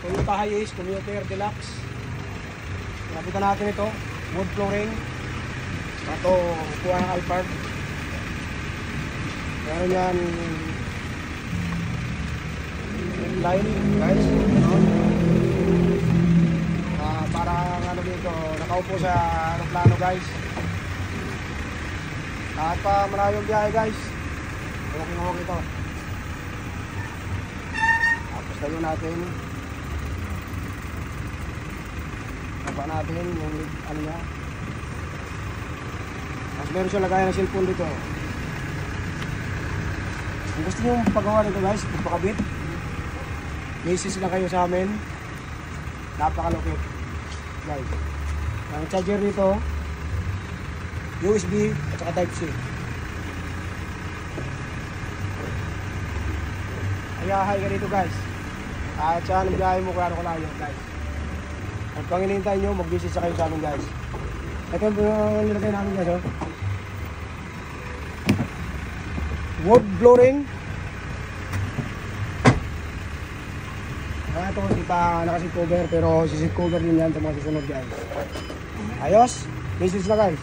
Toyota Hiace Commuter Deluxe. Napitan natin ito, wood flooring. Ito, kuha ng Alphard. Meron yan lining guys, para ano dito, nakaupo sa aeroplano guys. Kahit pa malayong biyahe guys, okay ito. Tapos tayo natin, tapa natin yung ano niya. Tapos meron siya lagayan ng cellphone dito. Kung gusto nyo pagawa nito guys, magpakabit, message lang kayo sa amin. Napakalupit guys. Ang charger nito USB at saka type C. Ayahay ka dito guys. At saan ang biyahe mo kung ano kalayo guys. At kung hinihintay nyo, mag-visit sa kayo sa amin guys. Ito yung nilagay namin guys, oh. Wood flooring. Ito hindi pa nakasit cover, pero sisit cover din yan sa mga susunod guys. Ayos, message na guys.